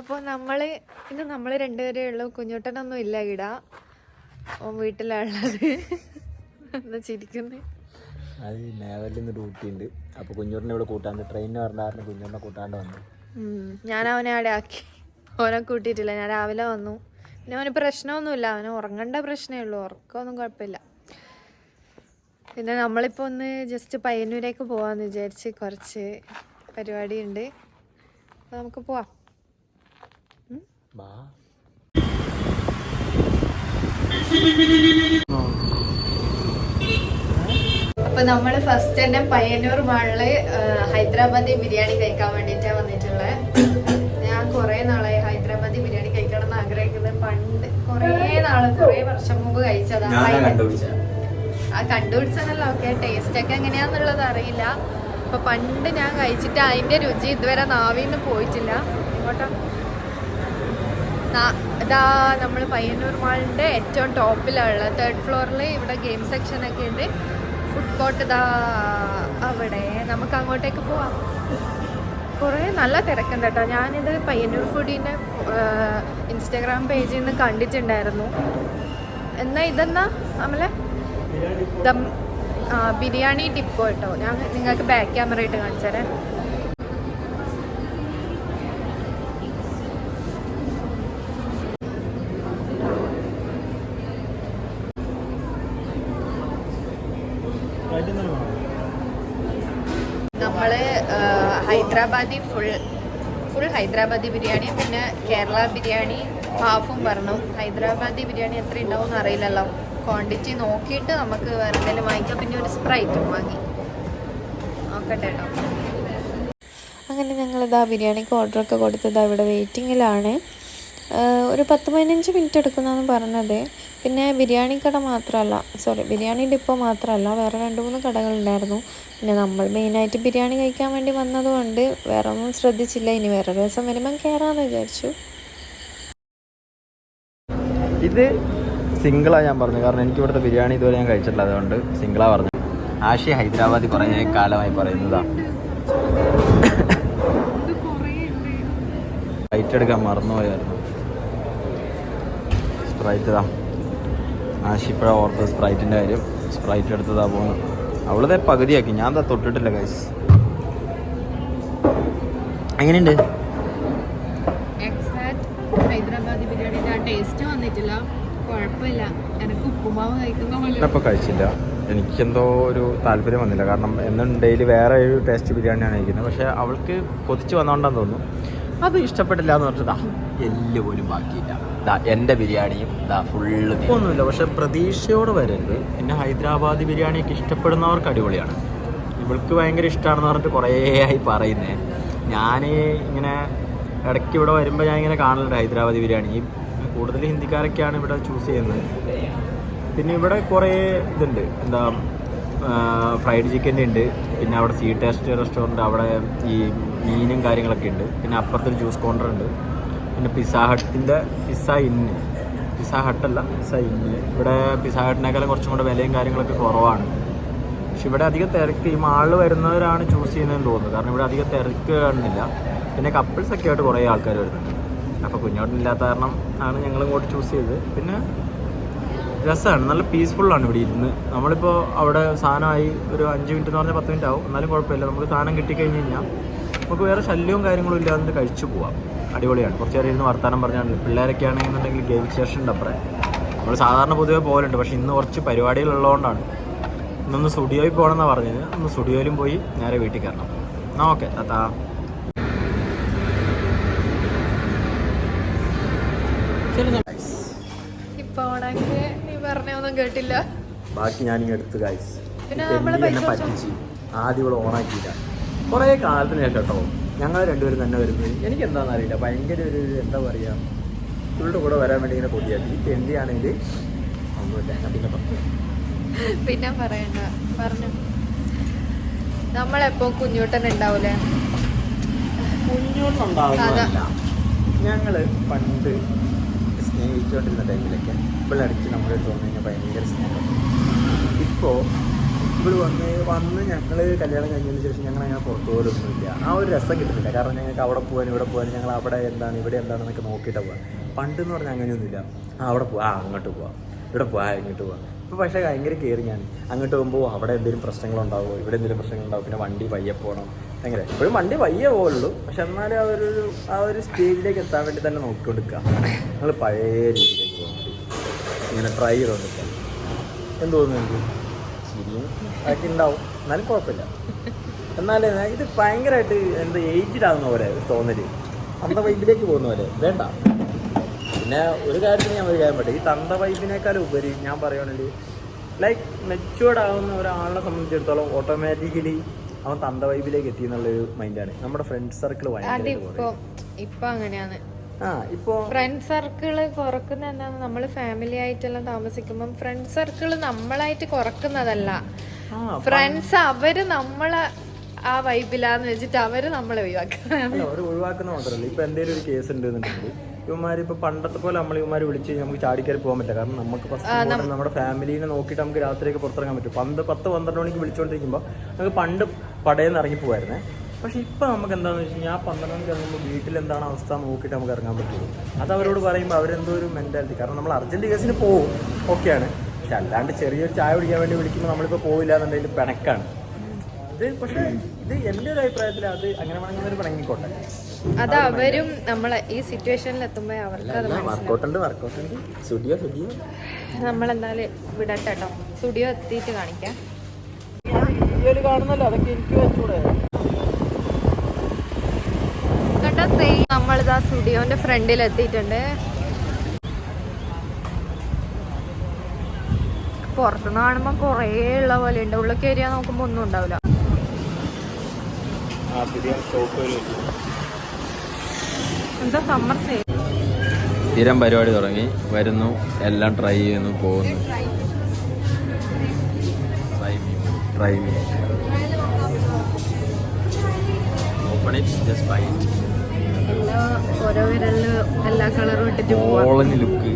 അപ്പോൾ നമ്മൾ രണ്ടുപേരേ ഉള്ളൂ. കുഞ്ഞുട്ടനൊന്നും ഇല്ല ഇട, വീട്ടിലുള്ളത്. എന്താ ചിരിക്കുന്നത്? അത് നേവലിൽ നിന്ന് ഡ്യൂട്ടി ഉണ്ട്. അപ്പോൾ കുഞ്ഞൂറിനെ ഇവിടെ കൂട്ടാണ്ട് ട്രെയിനിന് പറഞ്ഞായിരുന്നു. കുഞ്ഞൂറിനെ കൂട്ടാണ്ട് വന്നു. ഞാൻ അവനെ അവിടെ ആക്കി. ഓനെ കൂട്ടിയിട്ടില്ല. ഞാൻ രാവിലെ വന്നു. പിന്നെ അവന് പ്രശ്നമൊന്നുമില്ല. അവന് ഉറങ്ങേണ്ട പ്രശ്നമേ ഉള്ളൂ. ഉറക്കമൊന്നും കുഴപ്പമില്ല. പിന്നെ നമ്മളിപ്പോൾ ഒന്ന് ജസ്റ്റ് പയ്യന്നൂരേക്ക് പോവാന്ന് വിചാരിച്ച്. കുറച്ച് പരിപാടി ഉണ്ട്. അപ്പോൾ നമുക്ക് പോവാം. അപ്പൊ നമ്മള് ഫസ്റ്റ് തന്നെ പയ്യന്നൂർ മാളില് ഹൈദരാബാദി ബിരിയാണി കഴിക്കാൻ വേണ്ടിട്ടാ വന്നിട്ടുള്ളത്. ഞാൻ കുറെ നാളായി ഹൈദരാബാദി ബിരിയാണി കഴിക്കണം എന്ന് ആഗ്രഹിക്കുന്നത്. പണ്ട് കുറെ വർഷം മുമ്പ് കഴിച്ചതാ. കണ്ടുപിടിച്ചതല്ല. ഓക്കെ, ടേസ്റ്റ് ഒക്കെ എങ്ങനെയാന്നുള്ളത് അറിയില്ല. അപ്പൊ പണ്ട് ഞാൻ കഴിച്ചിട്ട് അതിന്റെ രുചി ഇതുവരെ നാവിന്ന് പോയിട്ടില്ല. ഇങ്ങോട്ടാ ഇതാ നമ്മൾ പയ്യന്നൂർ മാളിന്റെ ഏറ്റവും ടോപ്പിലുള്ള 3rd ഫ്ലോറിൽ ഇവിടെ ഗെയിം സെക്ഷൻ ഒക്കെ ഉണ്ട്. ഫുഡ് കോർട്ട് ഇതാ അവിടെ. നമുക്ക് അങ്ങോട്ടേക്ക് പോവാം. കുറേ നല്ല തിരക്കുണ്ട് കേട്ടോ. ഞാനിത് പയ്യന്നൂർ ഫുഡിൻ്റെ ഇൻസ്റ്റാഗ്രാം പേജിൽ നിന്ന് കണ്ടിട്ടുണ്ടായിരുന്നു. എന്നാ ഇതെന്നാ നമ്മളെ ബിരിയാണി ഡിപ്പോ കേട്ടോ. ഞാൻ നിങ്ങൾക്ക് ബാക്ക് ക്യാമറ ഇട്ട് കാണിച്ചേരേ. നമ്മള് ഹൈദരാബാദി ഫുൾ ഹൈദരാബാദി ബിരിയാണി, പിന്നെ കേരള ബിരിയാണി ഹാഫും പറഞ്ഞു. ഹൈദരാബാദി ബിരിയാണി എത്ര ഉണ്ടാവും എന്ന് അറിയില്ലല്ലോ. ക്വാണ്ടിറ്റി നോക്കിയിട്ട് നമുക്ക് വേറെ എന്തെങ്കിലും വാങ്ങിക്കാം. പിന്നെ ഒരു സ്പ്രൈറ്റും വാങ്ങി നോക്കട്ടെ കേട്ടോ. അങ്ങനെ ഞങ്ങളിതാ ബിരിയാണിക്ക് ഓർഡറൊക്കെ കൊടുത്തത് ഇവിടെ വെയിറ്റിങ്ങിലാണ്. ഒരു 10-15 മിനിറ്റ് എടുക്കുന്നതാണ് പറഞ്ഞത്. പിന്നെ ബിരിയാണി ഡിപ്പോ മാത്രമല്ല, വേറെ 2-3 കടകളുണ്ടായിരുന്നു. പിന്നെ നമ്മൾ മെയിനായിട്ട് ബിരിയാണി കഴിക്കാൻ വേണ്ടി വന്നതുകൊണ്ട് വേറെ ഒന്നും ശ്രദ്ധിച്ചില്ല. ഇനി വേറെ ദിവസം വരുമ്പം കയറാമെന്ന് വിചാരിച്ചു. ഇത് സിംഗിളാണ് ഞാൻ പറഞ്ഞു. കാരണം എനിക്ക് ഇവിടുത്തെ ബിരിയാണി ഇതുവരെ ഞാൻ കഴിച്ചിട്ടില്ല. അതുകൊണ്ട് സിംഗിളാണ് പറഞ്ഞു. ആഷി ഹൈദരാബാദി കുറേ കാലമായി പറയുന്നതാണ്. സ്പ്രൈറ്റ് എടുക്കാൻ മറന്നുപോയായിരുന്നു. സ്പ്രൈറ്റ് ഇതാ ആഷിപ്പഴ ഓർത്ത് സ്പ്രൈറ്റിൻ്റെ കാര്യം. സ്പ്രൈറ്റ് എടുത്തതാ പോകുന്നു. അവളതെ പകുതിയാക്കി. ഞാൻ എന്താ തൊട്ടിട്ടില്ല ഗൈസ്. എങ്ങനെയുണ്ട്? ഹൈദരാബാദി ബിരിയാണിയുടെ ടേസ്റ്റ് വന്നിട്ടില്ല. കുഴപ്പമില്ല. എനിക്ക് ഉപ്പുമാവ് കഴിക്കുന്ന ഇപ്പോൾ കഴിച്ചില്ല. എനിക്കെന്തോ ഒരു താല്പര്യം വന്നില്ല. കാരണം എന്നും ഡെയിലി വേറെ ഒരു ടേസ്റ്റ് ബിരിയാണിയാണ് കഴിക്കുന്നത്. പക്ഷേ അവൾക്ക് കൊതിച്ച് വന്നോണ്ടാന്ന് തോന്നുന്നു. അത് ഇഷ്ടപ്പെട്ടില്ല എന്ന് പറഞ്ഞിട്ട് എല്ല് പോലും ബാക്കിയില്ല. എൻ്റെ ബിരിയാണിയും ഫുള്ള് ഒന്നുമില്ല. പക്ഷെ പ്രതീക്ഷയോട് വരരുത്. പിന്നെ ഹൈദരാബാദി ബിരിയാണിയൊക്കെ ഇഷ്ടപ്പെടുന്നവർക്ക് അടിപൊളിയാണ്. ഇവൾക്ക് ഭയങ്കര ഇഷ്ടമാണെന്ന് പറഞ്ഞിട്ട് കുറേ ആയി പറയുന്നത്. ഞാൻ ഇങ്ങനെ ഇടയ്ക്ക് ഇവിടെ വരുമ്പോൾ ഞാൻ ഇങ്ങനെ കാണലുണ്ട് ഹൈദരാബാദി ബിരിയാണി. കൂടുതൽ ഹിന്ദിക്കാരൊക്കെയാണ് ഇവിടെ ചൂസ് ചെയ്യുന്നത്. പിന്നെ ഇവിടെ കുറേ ഇതുണ്ട്. ഫ്രൈഡ് ചിക്കൻ്റെ ഉണ്ട്. പിന്നെ അവിടെ സീ ടേസ്റ്റ് റെസ്റ്റോറൻറ്റ്, അവിടെ ഈ മീനും കാര്യങ്ങളൊക്കെ ഉണ്ട്. പിന്നെ അപ്പുറത്തൊരു ജ്യൂസ് കൗണ്ടർ ഉണ്ട്. പിന്നെ പിസ്സ ഹട്ടല്ല പിസ്സ ഇന്ന്. ഇവിടെ പിസ്സ ഹട്ടിനേക്കാളും കുറച്ചും കൂടെ വിലയും കാര്യങ്ങളൊക്കെ കുറവാണ്. പക്ഷെ ഇവിടെ അധികം തിരക്ക് ഈ മാളിൽ വരുന്നവരാണ് ചൂസ് ചെയ്യുന്നതെന്ന് തോന്നുന്നു. കാരണം ഇവിടെ അധികം തിരക്ക് കാണുന്നില്ല. പിന്നെ കപ്പിൾസൊക്കെ ആയിട്ട് കുറേ ആൾക്കാർ വരുന്നുണ്ട്. അപ്പോൾ കുഞ്ഞോട്ടില്ലാത്ത കാരണം ആണ് ഞങ്ങൾ ഇങ്ങോട്ട് ചൂസ് ചെയ്തത്. പിന്നെ രസമാണ്, നല്ല പീസ്ഫുള്ളാണ് ഇവിടെ ഇരുന്ന്. നമ്മളിപ്പോൾ അവിടെ സാധനമായി ഒരു 5 മിനിറ്റ് എന്ന് പറഞ്ഞാൽ 10 മിനിറ്റ് ആവും. എന്നാലും കുഴപ്പമില്ല. നമുക്ക് സാധനം കിട്ടിക്കഴിഞ്ഞ് കഴിഞ്ഞാൽ നമുക്ക് വേറെ ശല്യവും കാര്യങ്ങളും ഇല്ലാതെ കഴിച്ചു പോവാം. അടിപൊളിയാണ്. കുറച്ച് നേരം ഇരുന്ന് വർത്താനം പറഞ്ഞാൽ. പിള്ളേരൊക്കെ ആണെന്നുണ്ടെങ്കിൽ ഗെയിം സ്റ്റേഷൻ ഉണ്ട് അപ്പുറം. നമ്മൾ സാധാരണ പൊതുവെ പോകലുണ്ട്. പക്ഷേ ഇന്ന് കുറച്ച് പരിപാടികളുള്ളതുകൊണ്ടാണ്. ഇന്നൊന്ന് സ്റ്റുഡിയോയിൽ പോകണമെന്നാണ് പറഞ്ഞത്. ഒന്ന് സ്റ്റുഡിയോയിലും പോയി നേരെ വീട്ടിൽ കയറണം. എന്നാൽ ഓക്കെ താത്താ. കേട്ടില്ല. ബാക്കി ഞാനിങ്ങനെ എടുത്ത് ഗൈസ്. എന്നെ പറ്റിച്ച് ആദ്യം ഇവിടെ ഓണാക്കിയില്ല. കുറേ കാലത്തിന് ശേഷം കേട്ടോ ഞങ്ങൾ രണ്ടുപേരും തന്നെ വരുന്നത്. എനിക്ക് എന്താണെന്ന് അറിയില്ല. ഭയങ്കര ഒരു എന്താ പറയുക, ഇവളുടെ കൂടെ വരാൻ വേണ്ടി ഇങ്ങനെ കൊതിയാക്കി. എന്തിയാണെങ്കിൽ ഒന്നുമില്ല. പിന്നെ പറയണ്ട, പറഞ്ഞു. നമ്മളെപ്പോ കുഞ്ഞൂട്ടൻ ഉണ്ടാവൂലേ? കുഞ്ഞൂട്ടുണ്ടാവുന്നില്ല. ഞങ്ങള് പണ്ട് സ്നേഹിച്ചുകൊണ്ടിരുന്ന ടൈമിലൊക്കെ ഇവളടിച്ച് നമ്മളെ തോന്നി കഴിഞ്ഞാൽ ഭയങ്കര സ്നേഹം. ഇപ്പോൾ ഇപ്പോൾ വന്ന് ഞങ്ങൾ കല്യാണം കഴിഞ്ഞതിന് ശേഷം ഞങ്ങൾ അങ്ങനെ പുറത്തു പോലൊന്നുമില്ല. ആ ഒരു രസം കിട്ടുന്നില്ല. കാരണം ഞങ്ങൾക്ക് അവിടെ പോകാനും ഇവിടെ പോകാനും ഞങ്ങൾ അവിടെ എന്താണ് ഇവിടെ എന്താണെന്നൊക്കെ നോക്കിയിട്ടാണ് പോകാം. പണ്ടെന്ന് പറഞ്ഞാൽ അങ്ങനെയൊന്നുമില്ല. അവിടെ പോവാം, അങ്ങോട്ട് പോവാം, ഇവിടെ പോവാം, ഇങ്ങോട്ട് പോവാം. ഇപ്പോൾ പക്ഷേ ഭയങ്കര കെയറിങ്ങാണ്. അങ്ങോട്ട് പോകുമ്പോൾ അവിടെ എന്തെങ്കിലും പ്രശ്നങ്ങളുണ്ടാവുമോ, ഇവിടെ എന്തെങ്കിലും പ്രശ്നങ്ങളുണ്ടാവും, പിന്നെ വണ്ടി പയ്യെ പോകണം, അങ്ങനെ എപ്പോഴും വണ്ടി പയ്യെ പോകുള്ളൂ. പക്ഷെ എന്നാലും ആ ഒരു സ്റ്റേജിലേക്ക് എത്താൻ വേണ്ടി തന്നെ നോക്കിക്കൊടുക്കുക. ഞങ്ങൾ പഴയ രീതിയിലേക്ക് പോകാൻ വേണ്ടി ഇങ്ങനെ ട്രൈ ചെയ്തുകൊണ്ടിരിക്കുക. എന്ത് തോന്നുന്നു എനിക്ക്? ശരിയും അതൊക്കെ ഉണ്ടാവും, എന്നാലും കുഴപ്പമില്ല. എന്നാലും ഇത് ഭയങ്കരമായിട്ട് ഏജ്ഡ് ആകുന്ന പോലെ തോന്നല്, തന്ത വൈബിലേക്ക് പോകുന്ന പോലെ വേണ്ട. പിന്നെ ഒരു കാര്യത്തിന് ഞാൻ ഒരു കാര്യം പറ്റും, ഈ തന്ത വൈബിനേക്കാളും ഉപരി ഞാൻ പറയുകയാണെങ്കിൽ ലൈക്ക് മെച്യൂർഡ് ആവുന്ന ഒരാളിനെ സംബന്ധിച്ചിടത്തോളം ഓട്ടോമാറ്റിക്കലി അവൻ തന്ത വൈബിലേക്ക് എത്തി എന്നുള്ളൊരു മൈൻഡാണ്. നമ്മുടെ ഫ്രണ്ട് സർക്കിൾ ഇപ്പൊ അങ്ങനെയാണ്. ഇപ്പൊ ഫ്രണ്ട് സർക്കിള് കുറക്കുന്ന എന്താണ്, നമ്മൾ ഫാമിലി ആയിട്ടെല്ലാം താമസിക്കുമ്പോൾ ഫ്രണ്ട് സർക്കിള് നമ്മളായിട്ട് കുറക്കുന്നതല്ല. ഫ്രണ്ട്സ് അവര് നമ്മളെ ആ വൈബിലാന്ന് വെച്ചിട്ട് അവര് നമ്മളെ ഒഴിവാക്കുന്ന മാത്രമല്ല. ഇപ്പൊ എന്തെങ്കിലും ഒരു കേസ് ഉണ്ട് എന്നുണ്ടെങ്കിൽ ഇവന്മാര് ഇപ്പൊ പണ്ടത്തെ പോലെ നമ്മൾ ഇവന്മാര് വിളിച്ച് നമുക്ക് ചാടിക്കയറി പോകാൻ പറ്റില്ല. കാരണം നമുക്ക് ഫസ്റ്റ് നമ്മുടെ ഫാമിലിനെ നോക്കിയിട്ട് നമുക്ക് രാത്രിയൊക്കെ പുറത്തിറങ്ങാൻ പറ്റും. 10-12 മണിക്ക് വിളിച്ചുകൊണ്ടിരിക്കുമ്പോൾ നമുക്ക് പണ്ട് പടയെന്ന് ഇറങ്ങി പോകായിരുന്നേ. പക്ഷെ ഇപ്പം നമുക്ക് എന്താണെന്ന് വെച്ച് കഴിഞ്ഞാൽ 12 മണിക്ക് ഇറങ്ങുമ്പോൾ വീട്ടിൽ എന്താണ് അവസ്ഥ നോക്കിയിട്ട് നമുക്ക് ഇറങ്ങാൻ പറ്റുള്ളൂ. അത് അവരോട് പറയുമ്പോൾ അവരെന്തോ ഒരു മെൻറ്റാലിറ്റി. കാരണം നമ്മൾ അർജൻറ്റ് കേസിന് പോവും, ഓക്കെയാണ്. പക്ഷെ അല്ലാണ്ട് ചെറിയൊരു ചായ കുടിക്കാൻ വേണ്ടി വിളിക്കുമ്പോൾ നമ്മളിപ്പോൾ പോവില്ല എന്നുണ്ടെങ്കിൽ പിണക്കാണ് ഇത്. പക്ഷേ ഇത് എൻ്റെ ഒരു അഭിപ്രായത്തിൽ അത് അങ്ങനെ വേണമെങ്കിൽ പിണങ്ങിക്കോട്ടെ. അത് അവരും നമ്മളെ ഈ സിറ്റുവേഷനിൽ എത്തുമ്പോൾ അവർക്ക് അത് വർക്കൗട്ടുണ്ട്. സ്റ്റുഡിയോ നമ്മളെന്തായാലും വിടട്ടെ കേട്ടോ. സ്റ്റുഡിയോ എത്തിയിട്ട് കാണിക്കാം. കാണുന്നല്ലോ, അതൊക്കെ എനിക്ക് വെച്ചൂടെ. നമ്മളിതാ സ്റ്റുഡിയോന്റെ ഫ്രണ്ടിൽ എത്തിയിട്ടുണ്ട്. പുറത്തുനിന്ന് കാണുമ്പോൾ കുറേ ഉള്ള പോലെ ഉണ്ട്, ഉള്ളിൽ കയറിയാ നോക്കുമ്പോ ഒന്നും ഉണ്ടാവില്ല. എന്താ സമ്മർ സെയിൽ സ്ഥിരം പരിപാടി തുടങ്ങി, വരുന്നു, എല്ലാം ട്രൈ ചെയ്യുന്നു, പോകുന്നു. Try me open it, just buy it. ഓരോ വിരലില് എല്ലാ കളറും ഇട്ടിട്ട് ലുക്ക്.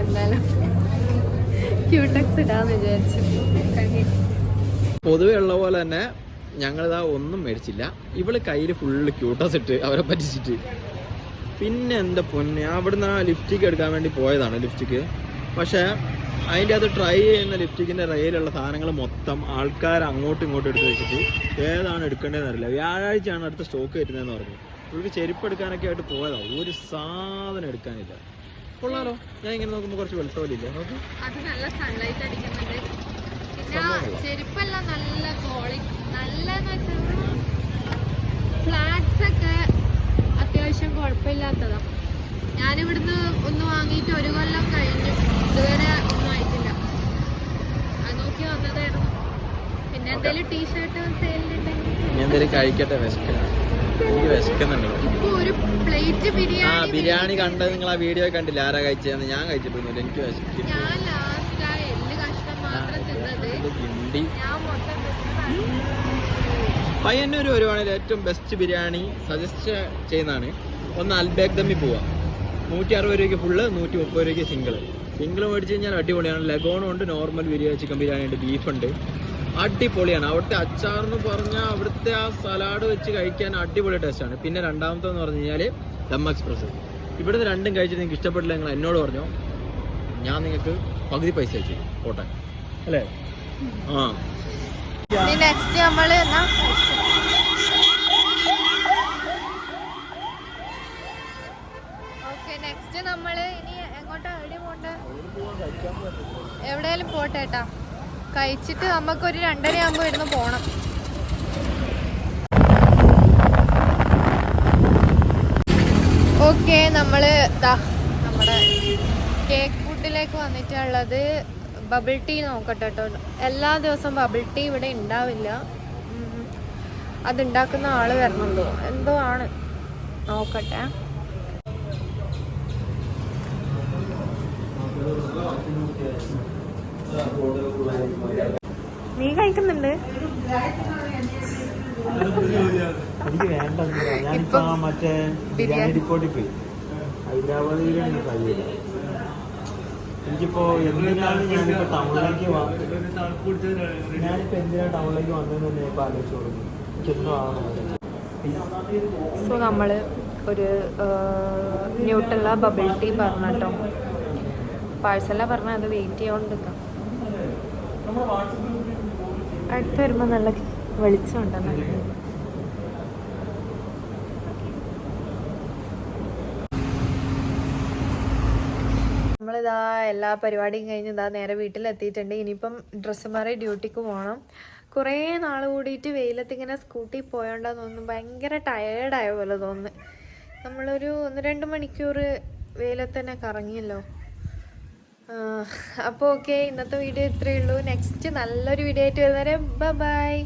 എന്തായാലും ക്യൂടെക്സ് ഇടാന്ന് വിചാരിച്ചു. പൊതുവെ ഉള്ള പോലെ തന്നെ ഞങ്ങളിതാ ഒന്നും മേടിച്ചില്ല. ഇവള് കയ്യിൽ ഫുള്ള് ക്യൂട്ടസ് ഇട്ട് അവരെ പറ്റിച്ചിട്ട്. പിന്നെ എന്താ പൊന്നെ, അവിടുന്ന് ആ ലിപ്സ്റ്റിക്ക് എടുക്കാൻ വേണ്ടി പോയതാണ് ലിപ്സ്റ്റിക്ക്. പക്ഷേ അതിൻ്റെ അത് ട്രൈ ചെയ്യുന്ന ലിപ്സ്റ്റിക്കിൻ്റെ റെയിലുള്ള സാധനങ്ങൾ മൊത്തം ആൾക്കാർ അങ്ങോട്ടും ഇങ്ങോട്ടും എടുത്ത് വെച്ചിട്ട് ഏതാണ് എടുക്കേണ്ടതെന്ന് അറിയില്ല. വ്യാഴാഴ്ചയാണ് അടുത്ത സ്റ്റോക്ക് വരുന്നതെന്ന് പറഞ്ഞു. ഇവർക്ക് ചെരുപ്പ് എടുക്കാനൊക്കെ ആയിട്ട് പോയതാണ്, ഒരു സാധനം എടുക്കാനില്ല. കൊള്ളാലോ, ഞാൻ ഇങ്ങനെ നോക്കുമ്പോൾ കുറച്ച് വെളുത്തോലില്ലേ, അത് നല്ല സൺലൈറ്റ് അടിക്കുന്നുണ്ട്. പിന്നെ ചെരുപ്പെല്ലാം നല്ല ക്വാളിറ്റി, നല്ല ഫ്ലാറ്റ്സ് ഒക്കെ അത്യാവശ്യം കുഴപ്പമില്ലാത്തതാ. ഞാനിവിടുന്ന് ഒന്ന് വാങ്ങിയിട്ട് 1 കൊല്ലം കഴിഞ്ഞു, ഇതുവരെ ഒന്നും ആയിട്ടില്ല. അത് നോക്കി വന്നതായിരുന്നു. പിന്നെ എന്തെങ്കിലും ടീഷർട്ട് സെയിലിനുണ്ടെങ്കിൽ കഴിക്കട്ടെ. ഇപ്പൊ ഒരു പ്ലേറ്റ് ബിരിയാണി കണ്ടത് നിങ്ങൾ ആ വീഡിയോ കണ്ടില്ല? ആരാ കഴിച്ചതെന്ന്? ഞാൻ കഴിച്ചിട്ടൊന്നുമില്ല, എനിക്ക് വിശക്കും. ഞാൻ ലാസ്റ്റ് ആ എല്ല് കഷ്ണം മാത്രം തിന്നത്. ഞാൻ മൊത്തം പയ്യന്നൂർ വരുവാണെങ്കിൽ ഏറ്റവും ബെസ്റ്റ് ബിരിയാണി സജസ്റ്റ് ചെയ്യുന്നതാണ്. ഒന്ന് അൽബേഗ് ദമ്മിൽ പോവാം. 160 രൂപയ്ക്ക് ഫുള്ള്, 130 രൂപയ്ക്ക് സിംഗിള് മേടിച്ച് കഴിഞ്ഞാൽ അടിപൊളിയാണ്. ലഗോണും ഉണ്ട്, നോർമൽ ബിരിയാണി, ചിക്കൻ ബിരിയാണി ഉണ്ട്, ബീഫുണ്ട്, അടിപൊളിയാണ്. അവിടുത്തെ അച്ചാറെന്ന് പറഞ്ഞാൽ അവിടുത്തെ ആ സലാഡ് വെച്ച് കഴിക്കാൻ അടിപൊളി ടേസ്റ്റാണ്. പിന്നെ രണ്ടാമത്തെന്ന് പറഞ്ഞു കഴിഞ്ഞാൽ ദം എക്സ്പ്രസ്. ഇവിടുന്ന് രണ്ടും കഴിച്ചിട്ട് നിങ്ങൾക്ക് ഇഷ്ടപ്പെട്ടില്ല നിങ്ങൾ എന്നോട് പറഞ്ഞോ, ഞാൻ നിങ്ങൾക്ക് പകുതി പൈസ അയച്ചു പോട്ടെ, അല്ലേ? നെക്സ്റ്റ് നമ്മള് നെക്സ്റ്റ് നമ്മള് ഇനി എങ്ങോട്ടാ, എവിടെ പോട്ടെ? എവിടെയാലും പോട്ടെ ഏട്ടാ. കഴിച്ചിട്ട് നമുക്കൊരു 2:30 ആകുമ്പോ ഇരുന്ന് പോണം. ഓക്കെ, നമ്മള് നമ്മുടെ കേക്ക് ഫുഡിലേക്ക് വന്നിട്ടുള്ളത്. ബബിൾ ടീ നോക്കട്ടെ കേട്ടോ. എല്ലാ ദിവസവും ബബിൾ ടീ ഇവിടെ ഉണ്ടാവില്ല. അതുണ്ടാക്കുന്ന ആള് വരണമെന്തോ എന്തോ ആണ്, നോക്കട്ടെ. നീ കഴിക്കുന്നുണ്ട്? എനിക്ക് വേണ്ട, ഞാനിപ്പോ മറ്റേ ബിരിയാണി ഡിപ്പോട്ടിൽ പോയി ഹൈദരാബാദ് ബിരിയാണി ട്രൈ ചെയ്ത. എനിക്കിപ്പോ എന്തിനാണ് ഞാനിപ്പോ ടൗണിലേക്ക് ഞാനിപ്പോ എന്തിനാണ് ടൗണിലേക്ക് വന്നതെന്ന് ഇപ്പൊ ആലോചിച്ചു കൊടുക്കും. എനിക്കൊന്നും ആവണം. സോ നമ്മൾ ഒരു ന്യൂട്രല്ല ബബിൾ ടീ പറഞ്ഞിട്ടോ പാഴ്സല പറഞ്ഞാൽ അത് വെയിറ്റ് ചെയ്തുകൊണ്ട് നിൽക്കാം. അടുത്ത് വരുമ്പോൾ നല്ല വെളിച്ചമുണ്ടെന്ന്. നമ്മളിതാ എല്ലാ പരിപാടിയും കഴിഞ്ഞ് ഇതാ നേരെ വീട്ടിലെത്തിയിട്ടുണ്ട്. ഇനിയിപ്പം ഡ്രസ്സ് മാറി ഡ്യൂട്ടിക്ക് പോകണം. കുറേ നാൾ കൂടിയിട്ട് വെയിലത്ത് ഇങ്ങനെ സ്കൂട്ടി പോയോണ്ടാന്ന് തോന്നുന്നു ഭയങ്കര ടയേർഡായ പോലെ തോന്നുന്നു. നമ്മളൊരു 1-2 മണിക്കൂർ വെയിലത്ത് തന്നെ കറങ്ങിയല്ലോ. അപ്പോൾ ഓക്കെ, ഇന്നത്തെ വീഡിയോ ഇത്രയേ ഉള്ളൂ. നെക്സ്റ്റ് നല്ലൊരു വീഡിയോ ആയിട്ട് വരുന്നവരെ ബൈ.